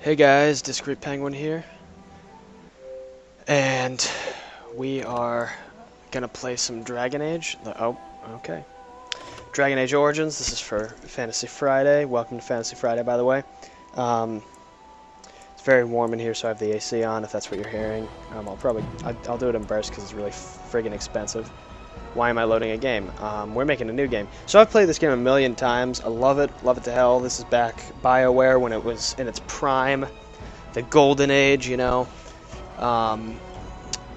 Hey guys, Discreet Penguin here, and we are gonna play some Dragon Age. Oh, okay. Dragon Age Origins. This is for Fantasy Friday. Welcome to Fantasy Friday, by the way. It's very warm in here, so I have the AC on. If that's what you're hearing, I'll do it in bursts because it's really friggin' expensive. Why am I loading a game? We're making a new game. So I've played this game a million times. I love it to hell. This is back BioWare when it was in its prime, the golden age, you know,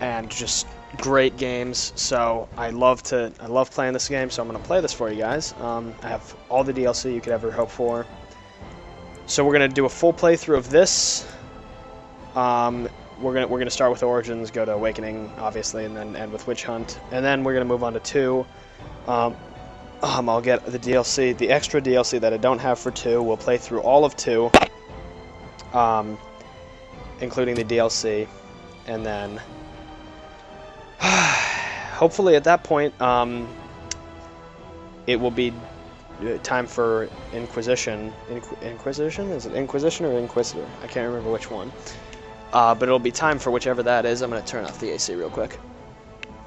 and just great games. So I love playing this game. So I'm gonna play this for you guys. I have all the DLC you could ever hope for. So we're gonna do a full playthrough of this. We're gonna start with Origins, go to Awakening, obviously, and then end with Witch Hunt, and then we're gonna move on to 2. I'll get the DLC, the extra DLC that I don't have for 2. We'll play through all of 2, including the DLC, and then hopefully at that point, it will be time for Inquisition. Inquisition? Is it Inquisition or Inquisitor? I can't remember which one. But it'll be time for whichever that is. I'm going to turn off the AC real quick.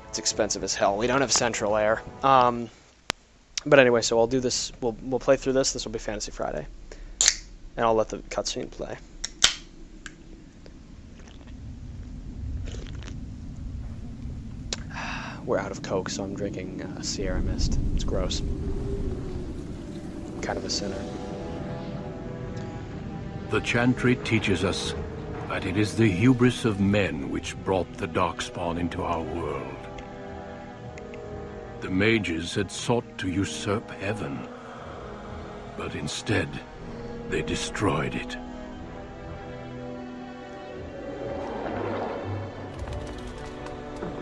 It's expensive as hell. We don't have central air. But anyway, so I'll do this. We'll play through this. This will be Fantasy Friday. And I'll let the cutscene play. We're out of Coke, so I'm drinking Sierra Mist. It's gross. I'm kind of a sinner. The Chantry teaches us that it is the hubris of men which brought the Darkspawn into our world. The mages had sought to usurp heaven, but instead they destroyed it.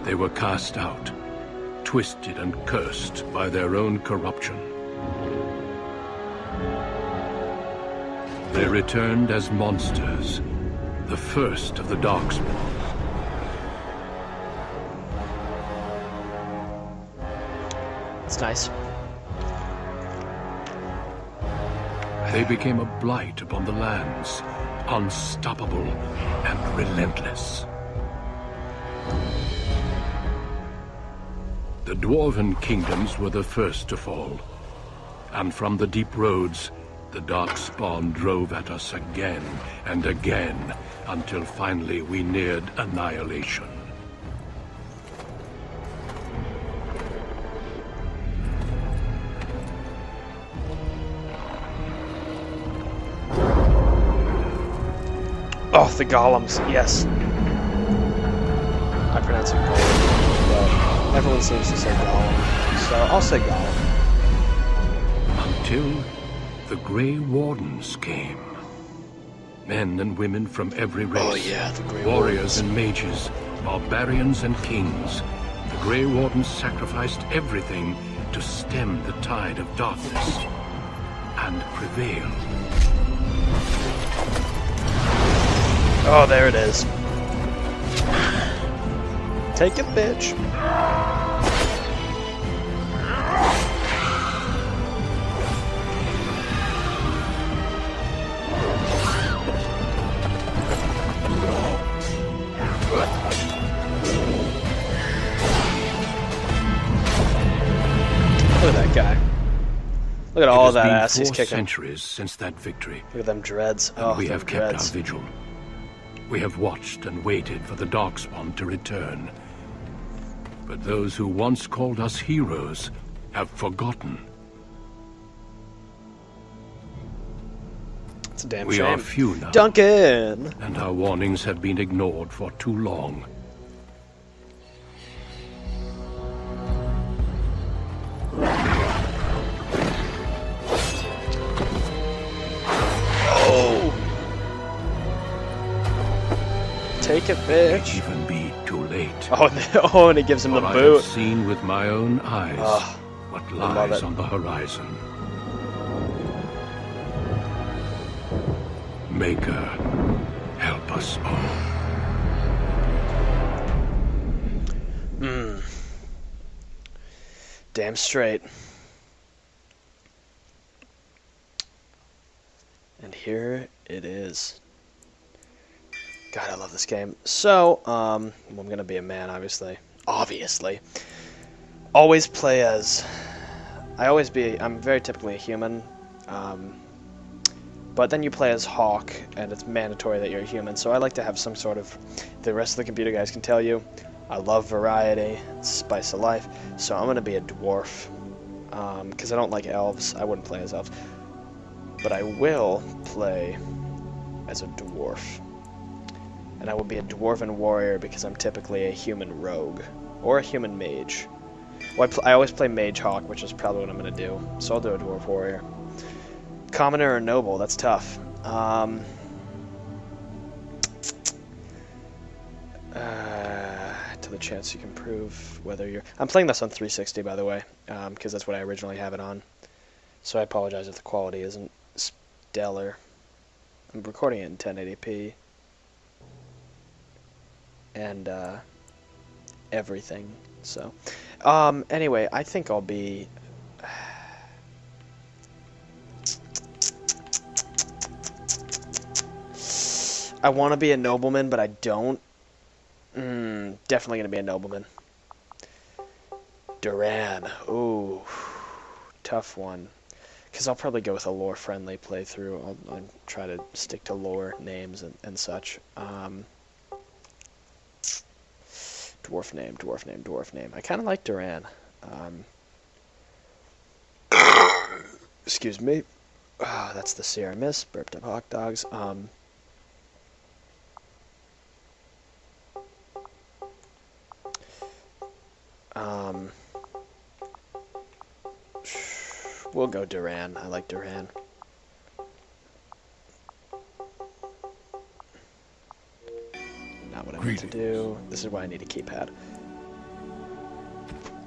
They were cast out, twisted and cursed by their own corruption. They returned as monsters, the first of the Darkspawn. It's nice. They became a blight upon the lands, unstoppable and relentless. The dwarven kingdoms were the first to fall, and from the deep roads, the Darkspawn drove at us again and again, until finally we neared annihilation. Oh, the golems, yes. I pronounce it golem, but everyone seems to say golem, so I'll say golem. Until the Grey Wardens came. Men and women from every race. Oh yeah, the Grey Warriors Wardens. and mages, barbarians and kings. The Grey Wardens sacrificed everything to stem the tide of darkness and prevail. Oh, there it is. Take it, bitch. Look at that guy. Look at all that ass he's kicking. Centuries since that victory. Look at them dreads. And we have kept our vigil. We have watched and waited for the Darkspawn to return. But those who once called us heroes have forgotten. It's a damn We shame. are few now. Duncan! And our warnings have been ignored for too long. Oh! Take it, bitch. It even be too late. Oh, and he gives him the For I boot. have seen with my own eyes what love lies it. on the horizon. Maker, help us all. Damn straight. And here it is. God, I love this game. So, I'm gonna be a man, obviously. Obviously. Always play as... I'm very typically a human. But then you play as Hawk, and it's mandatory that you're a human. So I like to have some sort of... The rest of the computer guys can tell you, I love variety, it's spice of life. So I'm gonna be a dwarf. Because I don't like elves. I wouldn't play as elves. But I will play as a dwarf. And I will be a dwarven warrior because I'm typically a human rogue. Or a human mage. Well, I always play mage hawk, which is probably what I'm going to do. So I'll do a dwarf warrior. Commoner or noble, that's tough. To the chance you can prove whether you're... I'm playing this on 360, by the way, because that's what I originally have it on. So I apologize if the quality isn't stellar. I'm recording it in 1080p. And, everything, so... anyway, I think I'll be... I want to be a nobleman, but I don't. Definitely going to be a nobleman. Duran. Ooh. Tough one. Because I'll probably go with a lore-friendly playthrough. I'll try to stick to lore names and such. Dwarf name, dwarf name, dwarf name. I kind of like Duran. Excuse me. Oh, that's the Sierra Miss. Burped up hot dogs. We'll go Duran. I like Duran. Not what I need to do. This is why I need a keypad.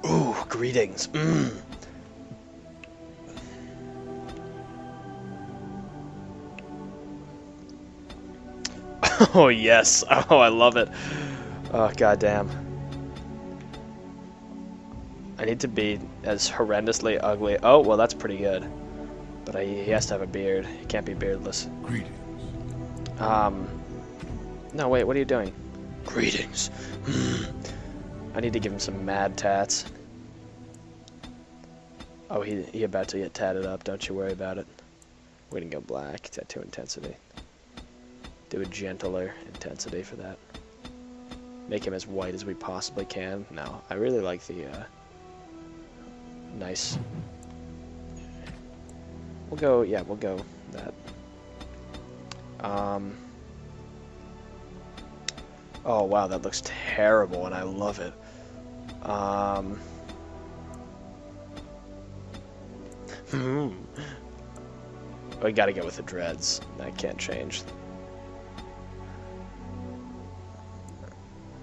Ooh, greetings. Oh, yes. Oh, I love it. Oh, goddamn. I need to be as horrendously ugly. Oh, well, that's pretty good. But he has to have a beard. He can't be beardless. Greetings. No, wait, what are you doing? Greetings. I need to give him some mad tats. Oh, he about to get tatted up. Don't you worry about it. We're gonna go black. Tattoo intensity. Do a gentler intensity for that. Make him as white as we possibly can. No, I really like the, nice. We'll go that. Oh, wow, that looks terrible, and I love it. We gotta go with the dreads. That can't change.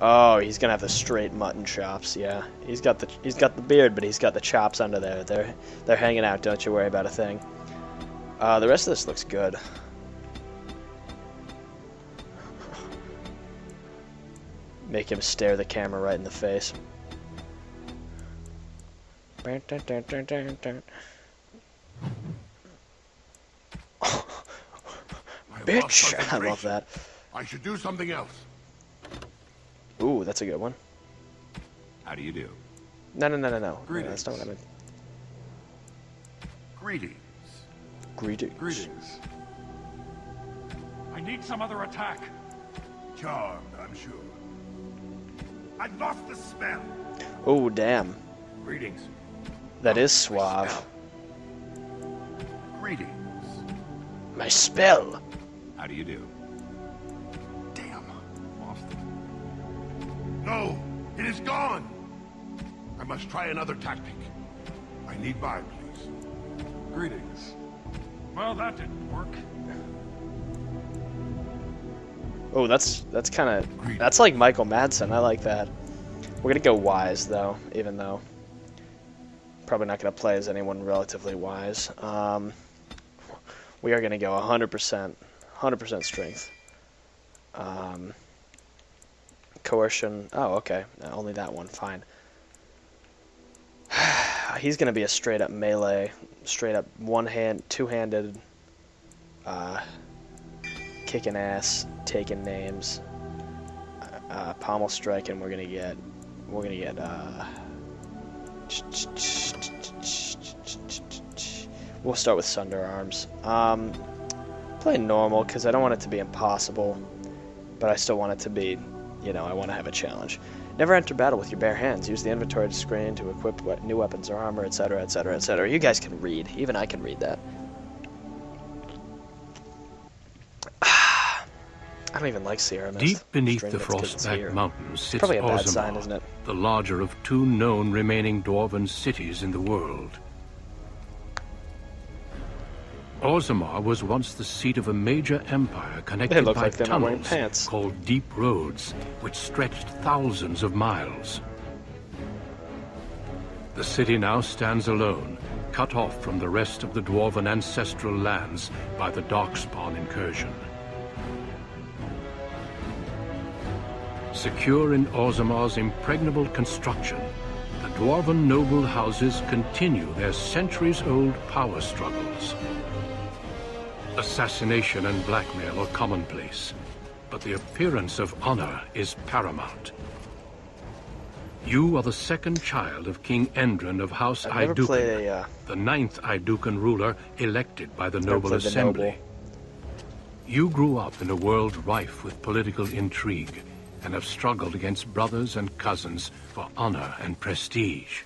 Oh, he's gonna have the straight mutton chops. Yeah, he's got the beard, but he's got the chops under there. They're hanging out. Don't you worry about a thing. The rest of this looks good. Make him stare the camera right in the face. Bitch! I love that. I should do something else. Ooh, that's a good one. How do you do? No. Greetings. That's not what I meant. Greetings. Greetings. I need some other attack. Charmed, I'm sure. I've lost the smell. Oh, damn. Greetings. That is suave. Greetings. My spell. How do you do? Damn. Lost it. No! It is gone! I must try another tactic. I need mine, please. Greetings. Well, that didn't work. Oh, that's kind of... That's like Michael Madsen. I like that. We're going to go wise, though, even though... Probably not going to play as anyone relatively wise. We are going to go 100%. 100% strength. Coercion. Oh, okay. Only that one. Fine. He's going to be a straight-up melee. Straight-up one-hand, two-handed... kicking ass, taking names, pommel striking. We're gonna get. We'll start with Sunder Arms. Play normal because I don't want it to be impossible, but I still want it to be, you know, I want to have a challenge. Never enter battle with your bare hands. Use the inventory screen to equip new weapons or armor, etc., etc., etc. You guys can read. Even I can read that. I don't even like Sierra Mist. Deep beneath the Frostback Mountains sits probably a bad sign, isn't it? the larger of two known remaining dwarven cities in the world. Orzammar was once the seat of a major empire connected by like tunnels called deep roads, which stretched thousands of miles. The city now stands alone, cut off from the rest of the dwarven ancestral lands by the Darkspawn incursion. Secure in Orzammar's impregnable construction, the dwarven noble houses continue their centuries-old power struggles. Assassination and blackmail are commonplace, but the appearance of honor is paramount. You are the second child of King Endron of House Aeducan, the 9th Aeducan ruler elected by the Noble Assembly. You grew up in a world rife with political intrigue, and have struggled against brothers and cousins for honor and prestige.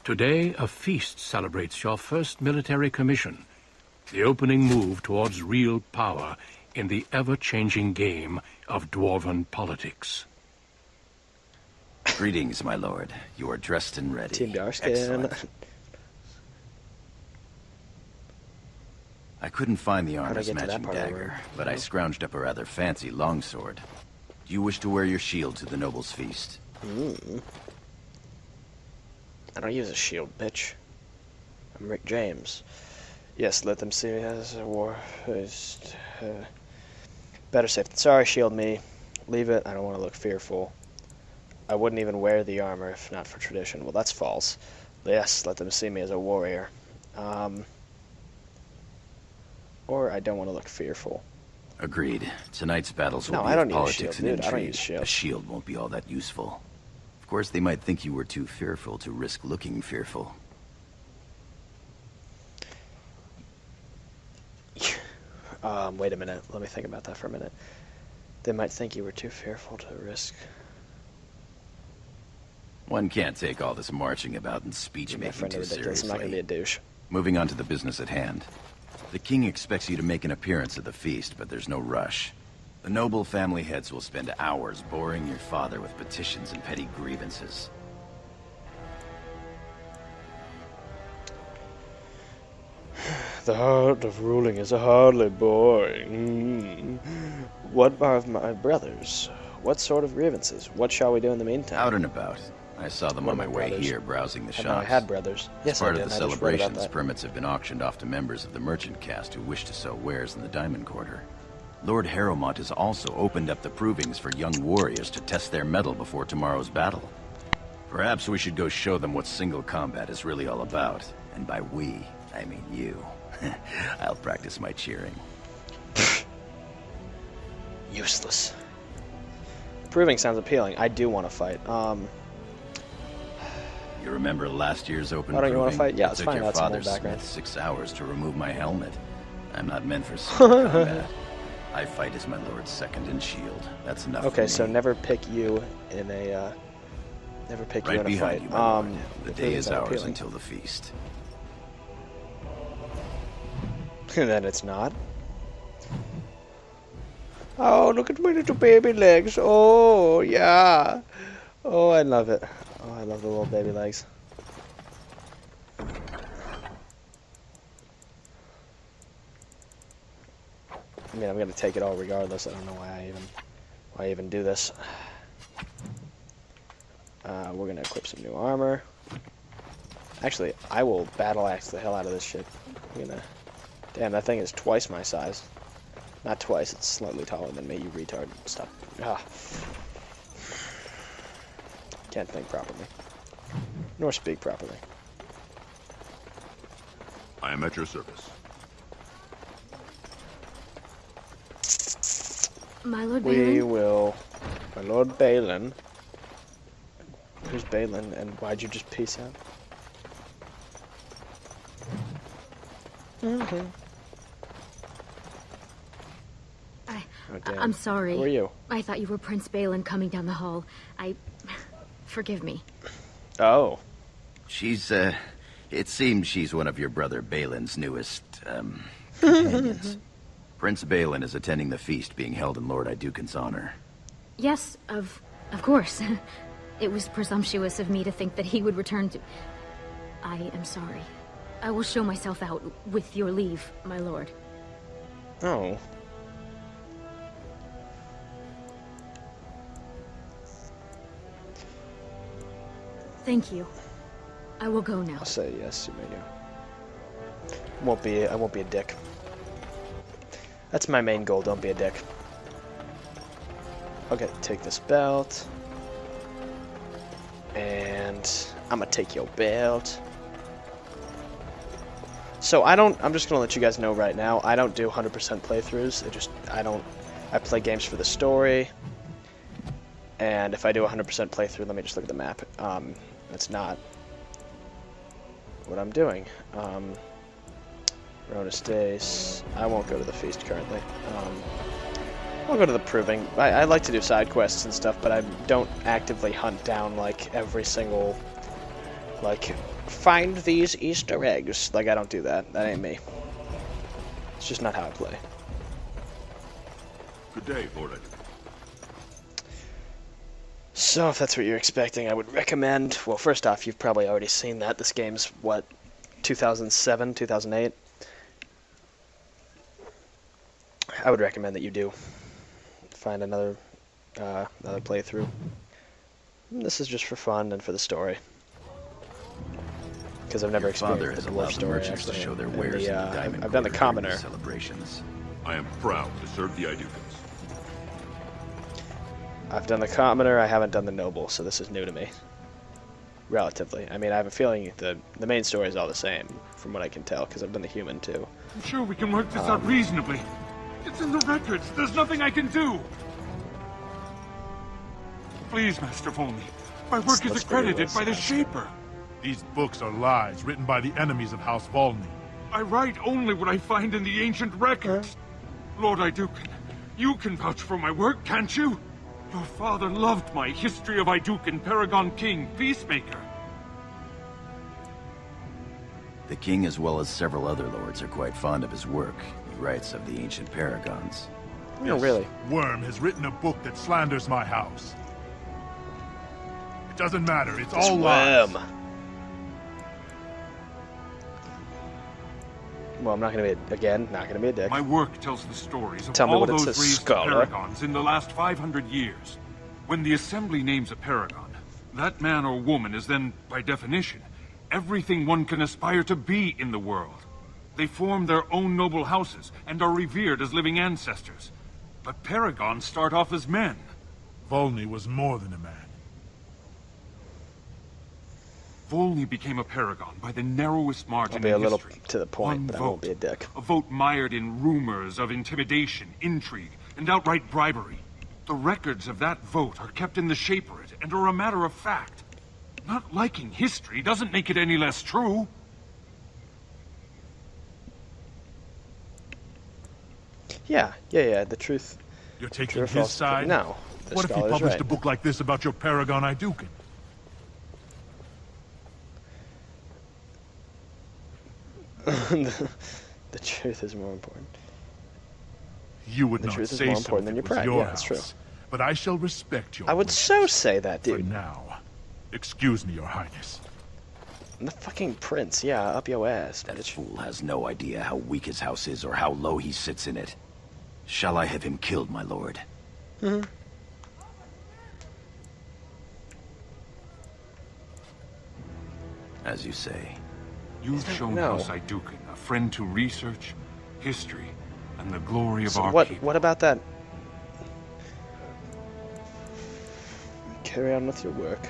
Today, a feast celebrates your first military commission, the opening move towards real power in the ever-changing game of dwarven politics. Greetings, my lord. You are dressed and ready. Team Darskin. Excellent. I couldn't find the armor's matching dagger, but I scrounged up a rather fancy longsword. Do you wish to wear your shield to the noble's feast? I don't use a shield, bitch. I'm Rick James. Yes, let them see me as a war. Better safe than sorry, shield me. Leave it, I don't want to look fearful. I wouldn't even wear the armor if not for tradition. Well, that's false. Yes, let them see me as a warrior. Or I don't want to look fearful. Agreed. Tonight's battles will be of politics and intrigue. A shield won't be all that useful. Of course, they might think you were too fearful to risk looking fearful. Wait a minute. Let me think about that for a minute. They might think you were too fearful to risk. One can't take all this marching about and speech-making too seriously. I'm not going to be a douche. Moving on to the business at hand. The king expects you to make an appearance at the feast, but there's no rush. The noble family heads will spend hours boring your father with petitions and petty grievances. The art of ruling is hardly boring. What are my brothers? What sort of grievances? What shall we do in the meantime? Out and about. I saw them on my way here, browsing the shops. I had brothers. Yes, as part of the celebrations, permits have been auctioned off to members of the merchant caste who wish to sell wares in the Diamond Quarter. Lord Harrowmont has also opened up the provings for young warriors to test their mettle before tomorrow's battle. Perhaps we should go show them what single combat is really all about. And by we, I mean you. I'll practice my cheering. Useless. Proving sounds appealing. I do want to fight. You remember last year's open proving? You want to fight? Yeah, it's fine. Your father's Smith 6 hours to remove my helmet. I'm not meant for single combat. I fight as my lord's second in shield. That's enough. Okay, so never pick you in a. Never pick you in a fight. You, my lord. The day is ours until the feast. And then it's not. Oh, look at my little baby legs. Oh, yeah. Oh, I love it. Oh, I love the little baby legs. I mean, I'm going to take it all regardless. I don't know why I even do this. We're going to equip some new armor. Actually, I will battle axe the hell out of this shit. I'm going to... Damn, that thing is twice my size. Not twice, it's slightly taller than me, you retard. Stop. Ah. Can't think properly. Nor speak properly. I am at your service. My Lord Balin? My Lord Balin. Who's Balin, and why'd you just peace out? I'm sorry. Who are you? I thought you were Prince Balin coming down the hall. Forgive me. Oh. She's, it seems she's one of your brother Balin's newest, companions. Prince Balin is attending the feast being held in Lord Aeducan's honor. Yes, of course. It was presumptuous of me to think that he would return to... I am sorry. I will show myself out, with your leave, my lord. Oh. Thank you. I will go now. I'll say yes, you may go. I won't be a dick. That's my main goal, don't be a dick. Okay, take this belt. And I'm gonna take your belt. So I'm just gonna let you guys know right now, I don't do 100% playthroughs. I play games for the story. And if I do 100% playthrough, let me just look at the map. That's not what I'm doing. Rona Stace. I won't go to the feast currently. I'll go to the proving. I like to do side quests and stuff, but I don't actively hunt down like every single, like, find these Easter eggs. Like, I don't do that. That ain't me. It's just not how I play. Good day, Lord. So, if that's what you're expecting, I would recommend... Well, first off, you've probably already seen that. This game's, what, 2007, 2008? I would recommend that you do find another playthrough. This is just for fun and for the story. Because I've never experienced the dwarf story, merchants to show their wares in the diamond I've done the commoner. Celebrations. I am proud to serve the Aeducans. I've done the commoner, I haven't done the noble, so this is new to me. Relatively. I mean, I have a feeling the main story is all the same, from what I can tell, because I've done the human, too. I'm sure we can work this out reasonably. It's in the records. There's nothing I can do. Please, Master Volney. My work is accredited by the Shaper. These books are lies written by the enemies of House Volney. I write only what I find in the ancient records. Lord Aeducan, you can vouch for my work, can't you? Your father loved my History of Aeducan, Paragon King, Peacemaker. The king, as well as several other lords, are quite fond of his work. He writes of the ancient paragons. No, really. Worm has written a book that slanders my house. It doesn't matter, it's all lies. Well, I'm not gonna be a dick. My work tells the stories of Tell me all what it those says, raised scholar. paragons in the last 500 years. When the Assembly names a paragon, that man or woman is then, by definition, everything one can aspire to be in the world. They form their own noble houses and are revered as living ancestors. But paragons start off as men. Volney was more than a man. Volney became a paragon by the narrowest margin I'll be a in little history. to the point, One but I vote. won't be a dick. A vote mired in rumors of intimidation, intrigue, and outright bribery. The records of that vote are kept in the Shaperate and are a matter of fact. Not liking history doesn't make it any less true. Yeah, the truth. You're True taking or his false? side? No. The What if he scholar's published right. a book like this about your paragon Aeducan? The truth is more important. You would The not truth is say more so important if than it your was pride. your Yeah, that's house. true. But I shall respect your I would wishes. so say that, For dude. now. Excuse me, your highness. I'm the fucking prince. Yeah, up your ass, That bitch. fool has no idea how weak his house is or how low he sits in it. Shall I have him killed, my lord? As you say. You've shown No. House Aeducan a friend to research, history, and the glory of So our what? people. What about that? Carry on with your work.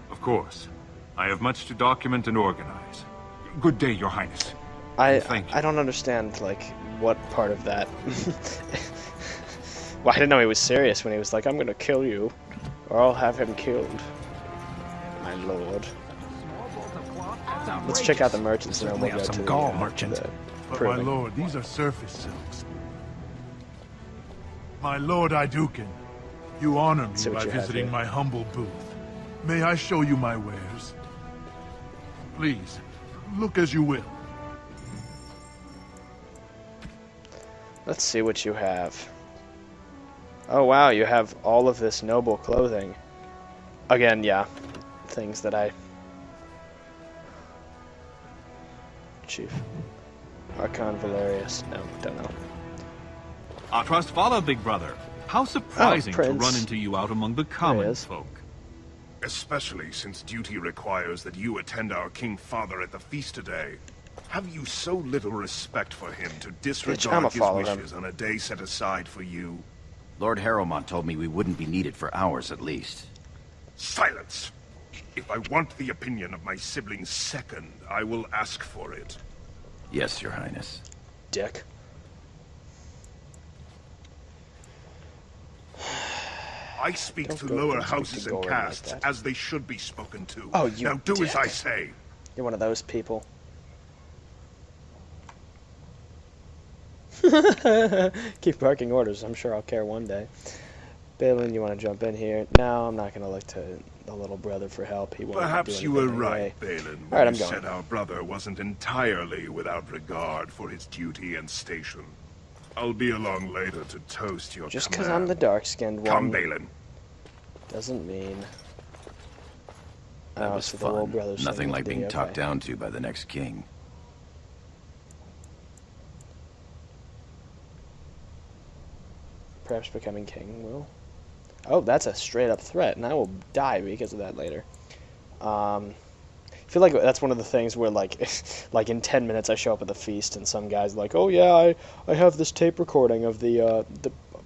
Of course. I have much to document and organize. Good day, Your Highness. I Thank you. I don't understand like what part of that Well, I didn't know he was serious when he was like, I'm gonna kill you, or I'll have him killed. My lord. Let's check out the merchants and then we'll go to the Gaul merchant. But proving. my lord, these are surface silks. My lord Aeducan, you honor me See what by you have visiting here. my humble booth. May I show you my wares? Please, look as you will. Let's see what you have. Oh wow, you have all of this noble clothing. Again, yeah, things that I... Chief. Archon Valerius. No, don't know. Our trust follow, big brother. How surprising to Prince. run into you out among the common is. folk. Especially since duty requires that you attend our King Father at the feast today. Have you so little respect for him to I'ma disregard his follow him. wishes on a day set aside for you? Lord Harrowmont told me we wouldn't be needed for hours at least. Silence! If I want the opinion of my sibling's second, I will ask for it. Yes, Your Highness. Dick. I speak Don't to go- lower don't speak houses to and Goran like castes that. as they should be spoken to. Oh, you Now do as dick. I say. You're one of those people. Keep barking orders. I'm sure I'll care one day. Balin, you want to jump in here? No, I'm not going to look to the little brother for help. He won't Perhaps do you were anything right, anyway. Balin, All right, when I'm you going. said our brother wasn't entirely without regard for his duty and station. I'll be along later to toast your Just command. because I'm the dark-skinned Come, one Balin. doesn't mean... That Oh, was so the little fun. brother's Nothing thing like to do, being talked okay. down to by the next king. Perhaps becoming king will. Oh, that's a straight-up threat, and I will die because of that later. I feel like that's one of the things where, like, like in 10 minutes I show up at the feast, and some guy's like, "Oh yeah, I have this tape recording of the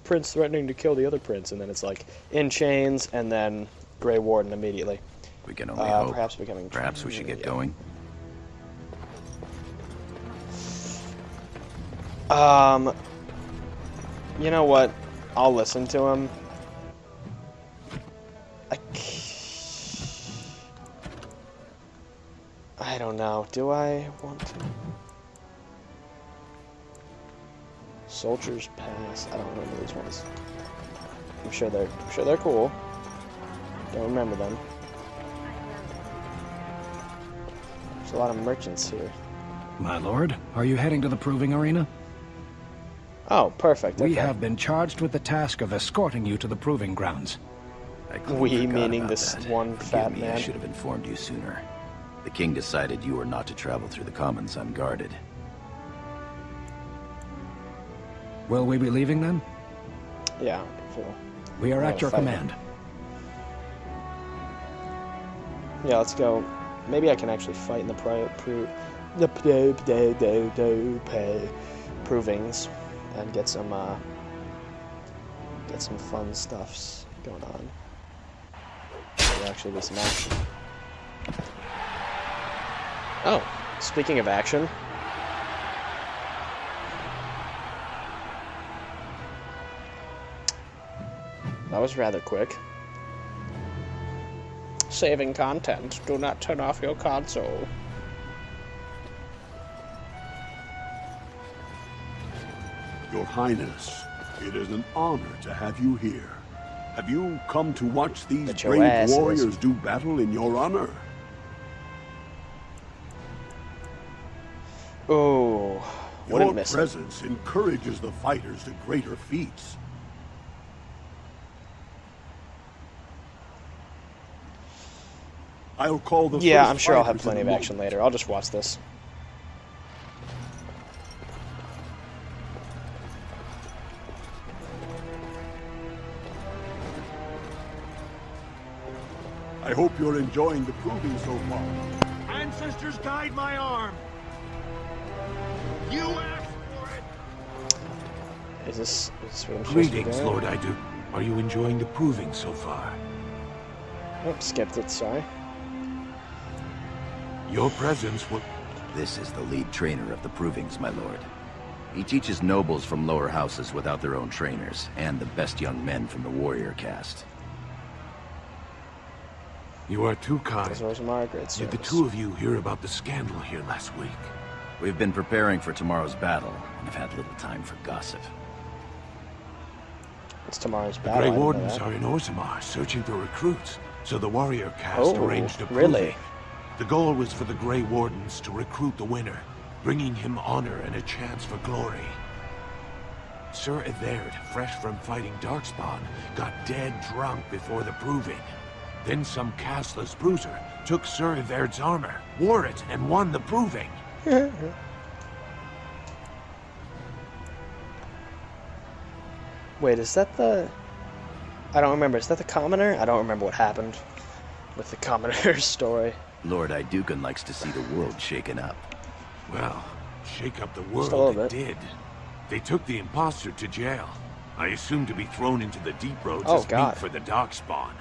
prince threatening to kill the other prince," and then it's like in chains, and then Grey Warden immediately. We can only hope. Perhaps becoming. Perhaps we should get yeah. going. You know what? I'll listen to him. I don't know. Do I want to? Soldiers Pass. I don't remember these ones. I'm sure they're cool. Don't remember them. There's a lot of merchants here. My lord, are you heading to the proving arena? Oh, perfect. We okay. have been charged with the task of escorting you to the proving grounds. I clearly We, forgot meaning about this that. one Forgive fat me, man. I should have informed you sooner. The king decided you were not to travel through the commons unguarded. Will we be leaving then? Yeah. We are Oh, at your fight. command. Yeah, let's go. Maybe I can actually fight in the provings and get some fun stuffs going on. There'll actually be some action. Oh, speaking of action. That was rather quick. Saving content. Do not turn off your console. Your Highness, it is an honor to have you here. Have you come to watch these Bet your brave ass is. warriors do battle in your honor? Oh, Your wouldn't miss it. presence encourages the fighters to greater feats. I'll call the Yeah, first I'm sure I'll have fighters in plenty a of moment. action later. I'll just watch this. I hope you're enjoying the proving so far. Ancestors guide my arm. You asked for it. Is this what I'm supposed to Greetings, do? Lord Aeducan. Are you enjoying the proving so far? Oh, skipped it, sorry. Your presence will... This is the lead trainer of the provings, my lord. He teaches nobles from lower houses without their own trainers, and the best young men from the warrior caste. You are too kind. This was Margaret's Did the service. two of you hear about the scandal here last week? We've been preparing for tomorrow's battle, and have had little time for gossip. It's tomorrow's The battle. Grey I didn't know Wardens that. are in Orzammar searching for recruits, so the warrior caste Oh, arranged a really? proving. The goal was for the Grey Wardens to recruit the winner, bringing him honor and a chance for glory. Sir Everd, fresh from fighting Darkspawn, got dead drunk before the proving. Then some castless bruiser took Sir Everd's armor, wore it, and won the proving. Wait, is that the... I don't remember. Is that the commoner? I don't remember what happened with the commoner's story. Lord Aeducan likes to see the world shaken up. Well, shake up the Just a little world it bit. did. They took the imposter to jail. I assume to be thrown into the deep roads Oh, as God. meat for the Darkspawn.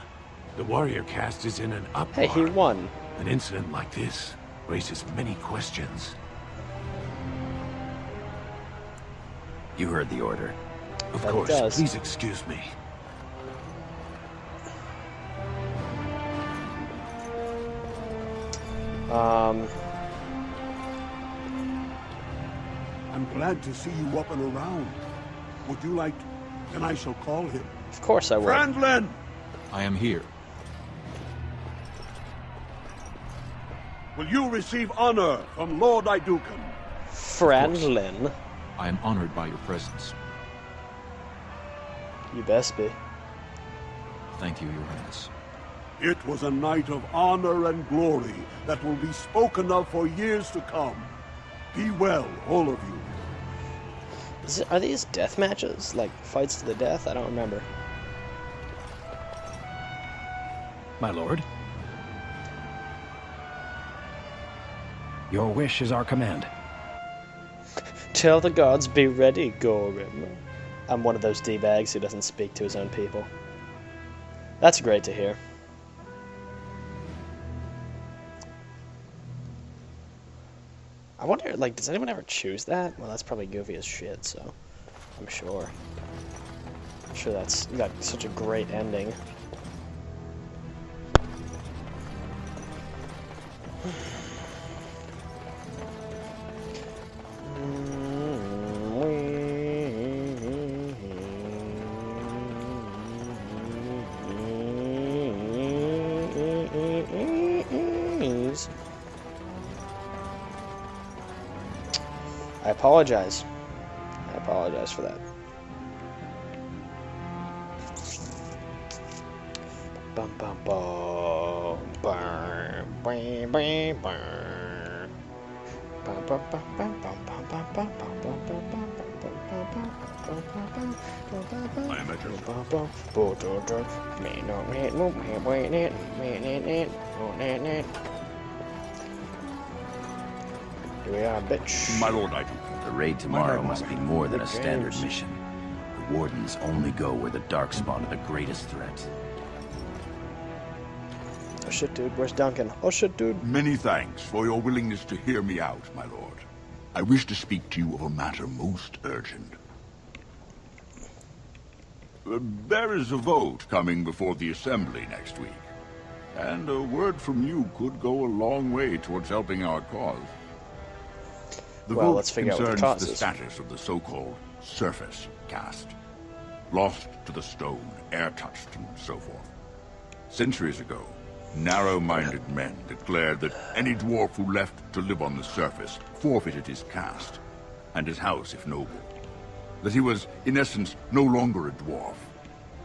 The warrior caste is in an uproar. Hey, he won. An incident like this raises many questions. You heard the order. Of That course, does. please excuse me. I'm glad to see you up and around. Would you like... Then I shall call him. Of course I would. Frandlin! I am here. Will you receive honor from Lord Aeducan? Frandlin. I am honored by your presence. You best be. Thank you, Your Highness. It was a night of honor and glory that will be spoken of for years to come. Be well, all of you. Are these death matches? Like, fights to the death? I don't remember. My lord? Your wish is our command. Tell the gods be ready, Gorim. I'm one of those D-bags who doesn't speak to his own people. That's great to hear. I wonder, like, does anyone ever choose that? Well, that's probably goofy as shit, so I'm sure. I'm sure that's got such a great ending. I apologize. I apologize for that. Bum bum bum bum bum bum bum. I am at your Here we are, bitch. My lord, Aeducan. The raid tomorrow must be more than a standard mission. The Wardens only go where the Darkspawn are the greatest threat. Oh shit, dude. Where's Duncan? Oh shit, dude. Many thanks for your willingness to hear me out, my lord. I wish to speak to you of a matter most urgent. There is a vote coming before the Assembly next week, and a word from you could go a long way towards helping our cause. The Well, vote let's figure out what the concerns cause the is. status of the so-called surface caste. Lost to the stone, air-touched, and so forth. Centuries ago, narrow-minded men declared that any dwarf who left to live on the surface forfeited his caste, and his house if noble. That he was, in essence, no longer a dwarf.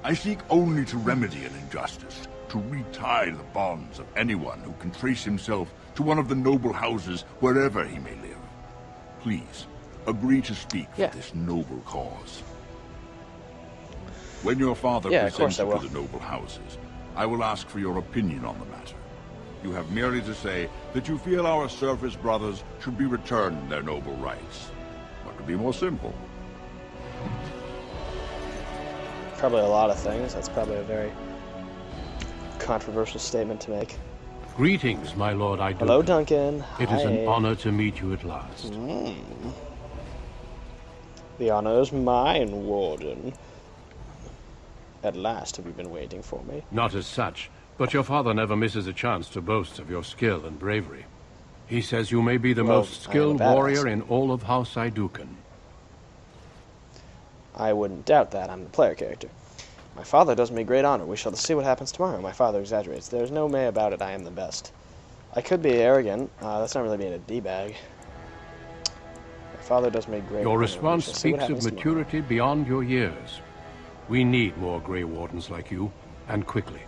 I seek only to remedy an injustice, to retie the bonds of anyone who can trace himself to one of the noble houses wherever he may live. Please, agree to speak for this noble cause. When your father presents you to the noble houses, I will ask for your opinion on the matter. You have merely to say that you feel our surface brothers should be returned their noble rights. What could be more simple? Probably a lot of things. That's probably a very controversial statement to make. Greetings, my lord Aeducan. Hello, Duncan. It is Hi. an honor to meet you at last. The honor is mine, Warden. At last have you been waiting for me? Not as such, but your father never misses a chance to boast of your skill and bravery. He says you may be the most skilled warrior in all of House Aeducan. I wouldn't doubt that. I'm the player character. My father does me great honor. We shall see what happens tomorrow. My father exaggerates. There's no may about it. I am the best. I could be arrogant. That's not really being a D-bag. My father does me great honor. Your response speaks of maturity beyond your years. We need more Grey Wardens like you, and quickly.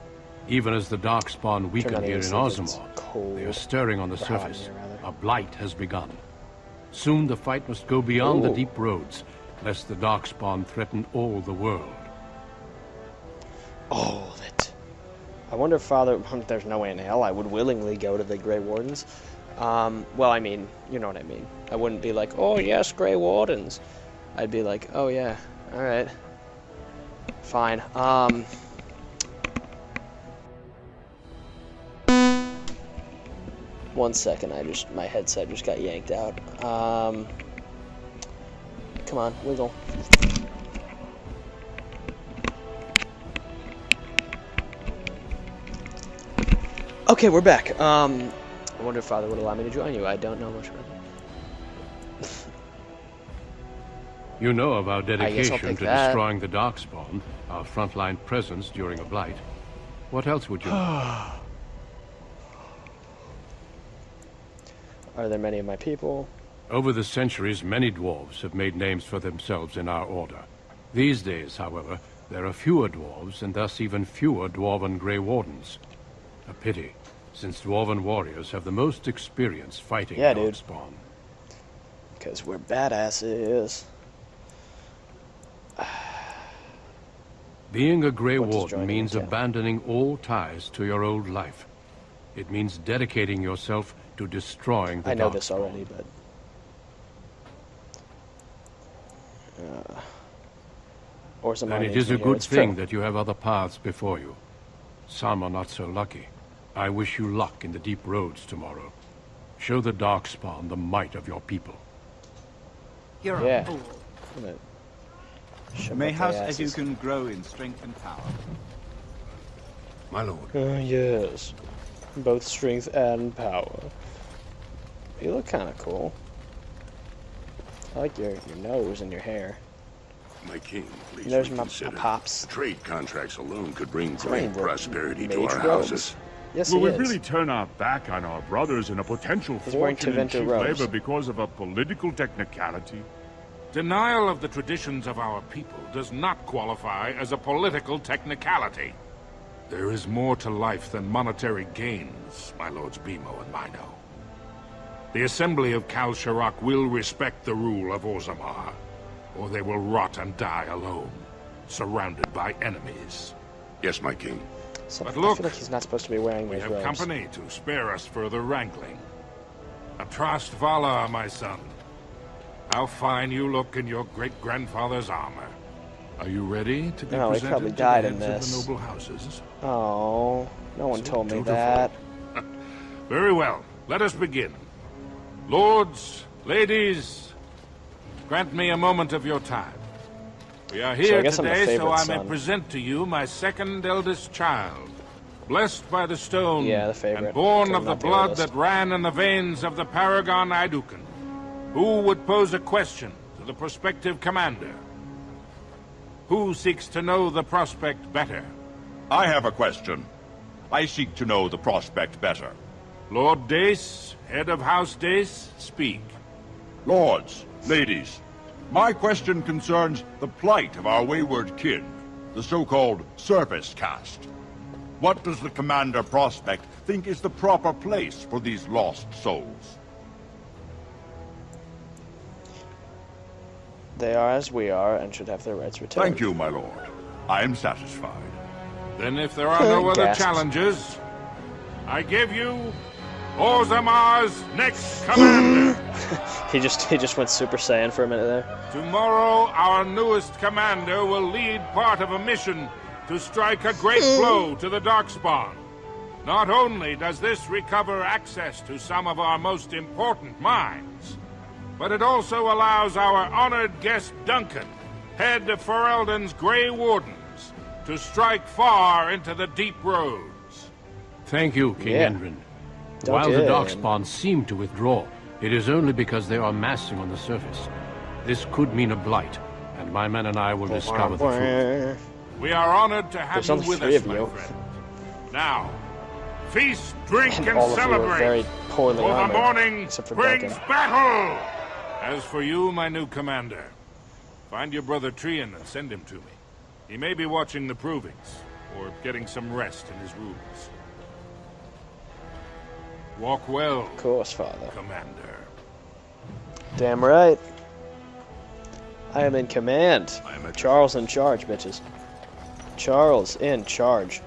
Even as the Darkspawn weaken here in Ozamar, they are stirring on the surface. A blight has begun. Soon the fight must go beyond the deep roads, lest the Darkspawn threaten all the world. All of it. I wonder if Father... There's no way in hell I would willingly go to the Grey Wardens. Well, I mean, you know what I mean. I wouldn't be like, oh yes, Grey Wardens. I'd be like, oh yeah, alright. Fine. 1 second, my headset just got yanked out. Come on, wiggle. Okay, we're back. I wonder if Father would allow me to join you. I don't know much about it. You know of our dedication to destroying the Darkspawn, our frontline presence during a blight. What else would you know? Are there many of my people? Over the centuries, many dwarves have made names for themselves in our order. These days, however, there are fewer dwarves and thus even fewer dwarven Grey Wardens. A pity, since dwarven warriors have the most experience fighting Darkspawn. Because we're badasses. Being a Grey Warden means abandoning all ties to your old life. It means dedicating yourself to destroying the Darkspawn. I know this already, but... then it is a good thing that you have other paths before you. Some are not so lucky. I wish you luck in the deep roads tomorrow. Show the Darkspawn the might of your people. You're a fool. May House Aeducan grow in strength and power. My lord. Yes. Both strength and power. You look kind of cool. I like your nose and your hair. My king, please there's my pops. Trade contracts alone could bring great prosperity to our robes. houses. Yes, Will we really turn our back on our brothers and a potential fortune in cheap labor because of a political technicality? Denial of the traditions of our people does not qualify as a political technicality. There is more to life than monetary gains, my lords Bimo and Mino. The Assembly of Kal Sharok will respect the rule of Ozamar, or they will rot and die alone, surrounded by enemies. Yes, my king. So but look, I feel like he's not supposed to be wearing we those have robes. company to spare us further wrangling. Atrast Vala, my son. How fine you look in your great-grandfather's armor. Are you ready to be presented probably to died the in heads this. of the noble houses? Oh, no one told me that. Very well. Let us begin. Lords, ladies, grant me a moment of your time. We are here today so I may present to you my second eldest child, blessed by the stone and born of the blood that ran in the veins of the Paragon Aeducan. Who would pose a question to the prospective commander? Who seeks to know the prospect better? I have a question. I seek to know the prospect better. Lord Dace, head of House Dace, speak. Lords, ladies, my question concerns the plight of our wayward kin, the so-called surface caste. What does the Commander Prospect think is the proper place for these lost souls? They are as we are and should have their rights returned. Thank you, my lord. I am satisfied. Then if there are no other challenges, I give you Ozamar's next commander. he just went Super Saiyan for a minute there. Tomorrow, our newest commander will lead part of a mission to strike a great blow to the Darkspawn. Not only does this recover access to some of our most important mines, but it also allows our honored guest Duncan, head of Ferelden's Grey Wardens, to strike far into the deep roads. Thank you, King Endrin. While the Darkspawn seem to withdraw, it is only because they are massing on the surface. This could mean a blight, and my men and I will discover the truth. We are honored to have you with us, my friend. Now, feast, drink, and celebrate, for the morning brings battle! As for you, my new commander, find your brother Trian and send him to me. He may be watching the provings, or getting some rest in his rooms. Walk well, of course, Father. Commander. Damn right. I am in command. Charles in charge, bitches. Charles in charge.